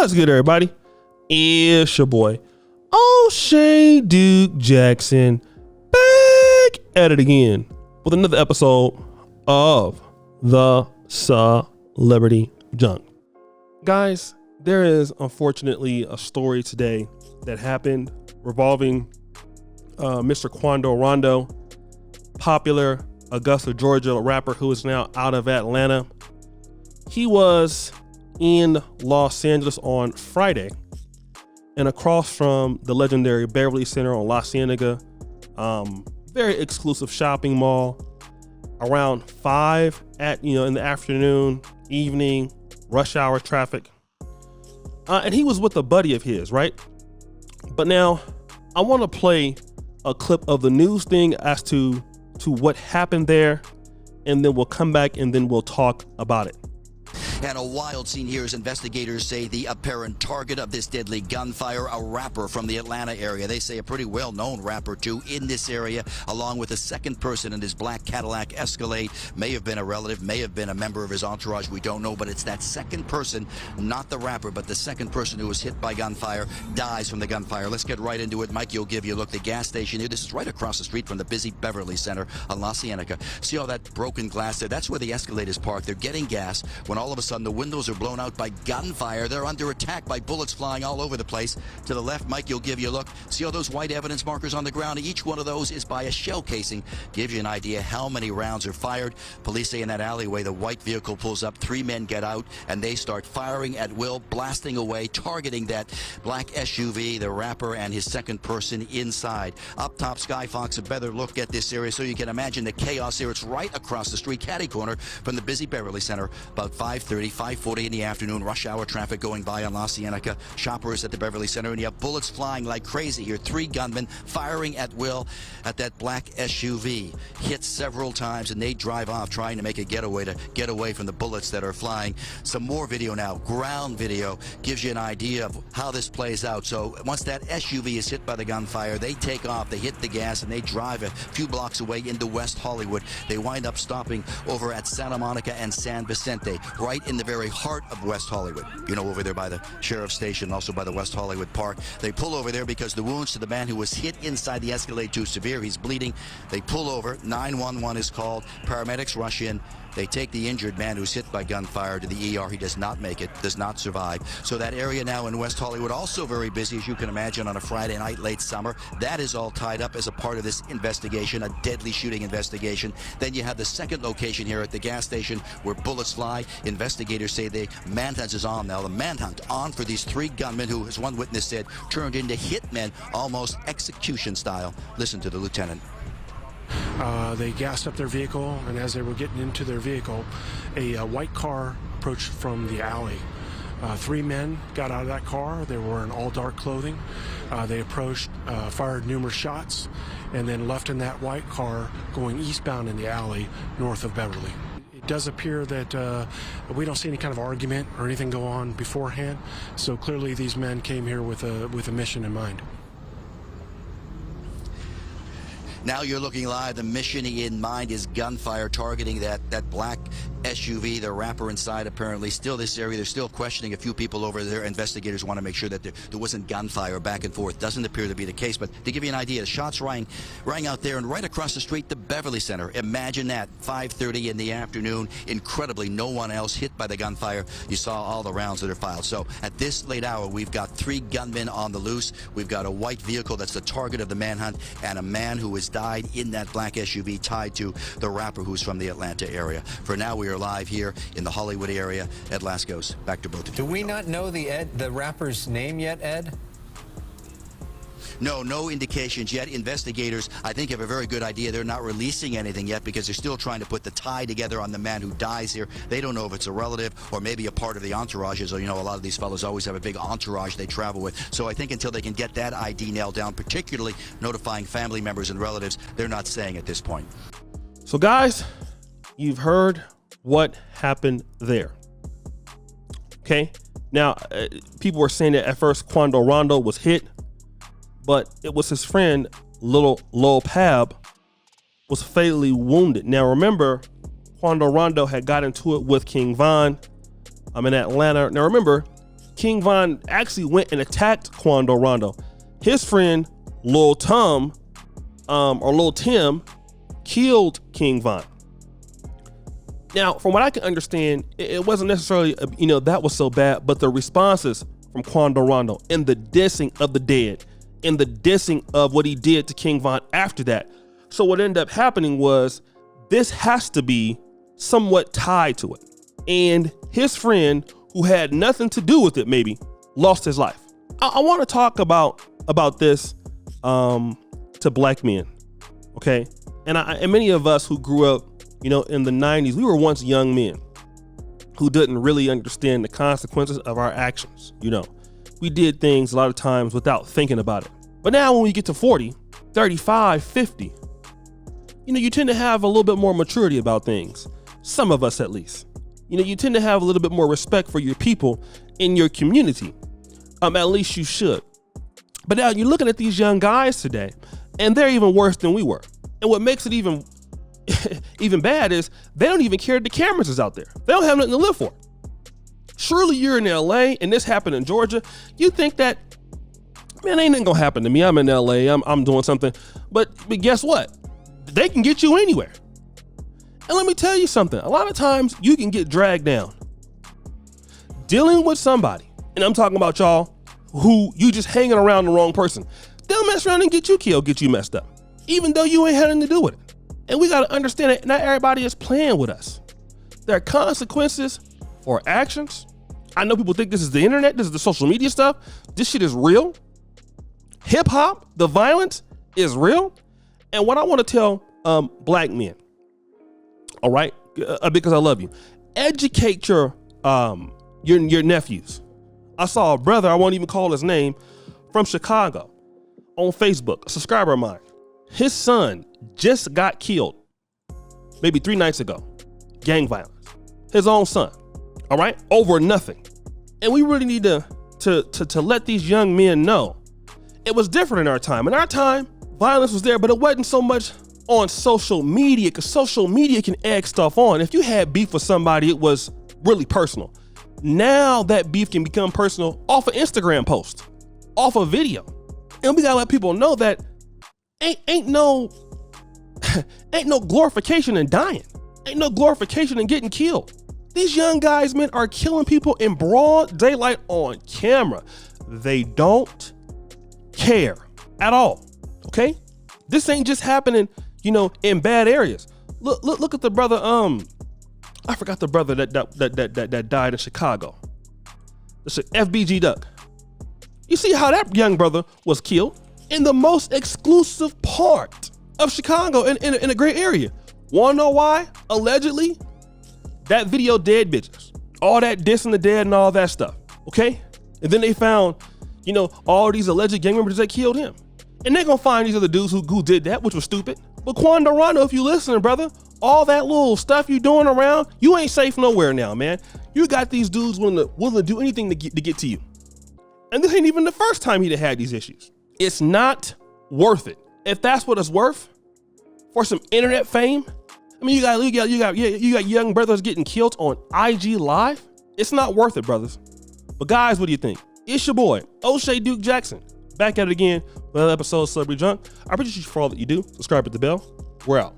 What's good, everybody? It's your boy, O'Shea Duke Jackson, back at it again with another episode of the Celebrity Junk. Guys, there is unfortunately a story today that happened revolving Mr. Quando Rondo, popular Augusta, Georgia rapper who is now out of Atlanta. He was in Los Angeles on Friday and across from the legendary Beverly Center on La Cienega, very exclusive shopping mall, around 5 in the afternoon, evening, rush hour traffic. And he was with a buddy of his, right? But now I want to play a clip of the news thing as to what happened there, and then we'll come back and then we'll talk about it. And a wild scene here as investigators say the apparent target of this deadly gunfire, a rapper from the Atlanta area. They say a pretty well-known rapper, too, in this area, along with a second person in his black Cadillac Escalade. May have been a relative, may have been a member of his entourage. We don't know, but it's that second person, not the rapper, but the second person who was hit by gunfire, dies from the gunfire. Let's get right into it. Mikey will give you a look. The gas station here, this is right across the street from the busy Beverly Center on La Cienega. See all that broken glass there? That's where the Escalade is parked. They're getting gas when all of a sudden the windows are blown out by gunfire. They're under attack by bullets flying all over the place. To the left, Mike, you'll give you a look. See all those white evidence markers on the ground? Each one of those is by a shell casing. Gives you an idea how many rounds are fired. Police say in that alleyway, the white vehicle pulls up. 3 men get out, and they start firing at will, blasting away, targeting that black SUV, the rapper, and his second person inside. Up top, Sky Fox, a better look at this area so you can imagine the chaos here. It's right across the street, catty corner from the busy Beverly Center, about 5:40 in the afternoon, rush hour traffic going by on La Cienega. Shoppers at the Beverly Center, and you have bullets flying like crazy here. 3 gunmen firing at will at that black SUV. Hit several times, and they drive off trying to make a getaway to get away from the bullets that are flying. Some more video now, ground video, gives you an idea of how this plays out. So once that SUV is hit by the gunfire, they take off, they hit the gas, and they drive a few blocks away into West Hollywood. They wind up stopping over at Santa Monica and San Vicente, right in the very heart of West Hollywood. You know, over there by the sheriff's station, also by the West Hollywood Park. They pull over there because the wounds to the man who was hit inside the Escalade too severe. He's bleeding. They pull over. 911 is called. Paramedics rush in. They take the injured man who's hit by gunfire to the ER. He does not make it, does not survive. So that area now in West Hollywood, also very busy, as you can imagine, on a Friday night, late summer. That is all tied up as a part of this investigation, a deadly shooting investigation. Then you have the second location here at the gas station where bullets fly. Investigators say the manhunt is on now. The manhunt on for these 3 gunmen who, as one witness said, turned into hitmen, almost execution style. Listen to the lieutenant. They gassed up their vehicle, and as they were getting into their vehicle, a white car approached from the alley. 3 men got out of that car. They were in all dark clothing. They approached, fired numerous shots, and then left in that white car going eastbound in the alley north of Beverly. It does appear that we don't see any kind of argument or anything go on beforehand, so clearly these men came here with a mission in mind. Now you're looking live. The mission in mind is gunfire targeting that black SUV, the rapper inside apparently. Still this area, they're still questioning a few people over there. Investigators want to make sure that there wasn't gunfire back and forth. Doesn't appear to be the case, but to give you an idea, the shots rang out there, and right across the street, the Beverly Center. Imagine that, 5:30 in the afternoon. Incredibly, no one else hit by the gunfire. You saw all the rounds that are fired. So at this late hour, we've got 3 gunmen on the loose. We've got a white vehicle that's the target of the manhunt, and a man who has died in that black SUV tied to the rapper who's from the Atlanta area. For now, we are live here in the Hollywood area at Lascaux. Back to both of you. Do we not know the rapper's name yet, Ed? No indications yet. Investigators, I think, have a very good idea. They're not releasing anything yet because they're still trying to put the tie together on the man who dies here. They don't know if it's a relative or maybe a part of the entourage. As you know, a lot of these fellows always have a big entourage they travel with. So I think until they can get that ID nailed down, particularly notifying family members and relatives, they're not saying at this point. So guys, you've heard what happened there. Okay. Now, people were saying that at first Quando Rondo was hit, but it was his friend, Lil Pab, was fatally wounded. Now, remember, Quando Rondo had got into it with King Von in Atlanta. Now, remember, King Von actually went and attacked Quando Rondo. His friend Lil Tim killed King Von. Now, from what I can understand, it wasn't necessarily, that was so bad, but the responses from Quando Rondo and the dissing of the dead and the dissing of what he did to King Von after that. So what ended up happening was this has to be somewhat tied to it. And his friend, who had nothing to do with it, maybe lost his life. I want to talk about this to black men, okay? And many of us who grew up, in the 90s, we were once young men who didn't really understand the consequences of our actions. We did things a lot of times without thinking about it. But now when we get to 40, 35, 50, you tend to have a little bit more maturity about things. Some of us, at least. You tend to have a little bit more respect for your people in your community. At least you should. But now you're looking at these young guys today, and they're even worse than we were. And what makes it even bad is they don't even care the cameras is out there. They don't have nothing to live for. Surely you're in LA and this happened in Georgia. You think that, man, ain't nothing gonna happen to me. I'm in LA, I'm doing something. But guess what? They can get you anywhere. And let me tell you something. A lot of times you can get dragged down. Dealing with somebody, and I'm talking about y'all who you just hanging around the wrong person. They'll mess around and get you killed, get you messed up, even though you ain't had anything to do with it. And we got to understand that not everybody is playing with us. There are consequences for actions. I know people think this is the internet, this is the social media stuff. This shit is real. Hip hop, the violence is real. And what I want to tell black men, all right, because I love you, educate your nephews. I saw a brother, I won't even call his name, from Chicago on Facebook, a subscriber of mine. His son just got killed maybe 3 nights ago. Gang violence. His own son. All right? Over nothing. And we really need to let these young men know it was different in our time. In our time, violence was there, but it wasn't so much on social media, because social media can egg stuff on. If you had beef with somebody, it was really personal. Now that beef can become personal off of Instagram post, off of video. And we gotta let people know that ain't no glorification in dying. Ain't no glorification in getting killed. These young guys, man, are killing people in broad daylight on camera. They don't care at all. Okay? This ain't just happening, in bad areas. Look at the brother. I forgot the brother that died in Chicago. It's FBG Duck. You see how that young brother was killed in the most exclusive part of Chicago in a great area. Wanna know why? Allegedly, that video dead bitches. All that dissing the dead and all that stuff. Okay? And then they found, all these alleged gang members that killed him. And they're gonna find these other dudes who did that, which was stupid. But Quando Rondo, if you listening, brother, all that little stuff you doing around, you ain't safe nowhere now, man. You got these dudes willing to do anything to get to you. And this ain't even the first time he'd had these issues. It's not worth it. If that's what it's worth for some internet fame, I mean, you got young brothers getting killed on IG Live. It's not worth it, brothers. But guys, what do you think? It's your boy, O'Shea Duke Jackson, back at it again with another episode of Celebrity Junk. I appreciate you for all that you do. Subscribe, hit the bell. We're out.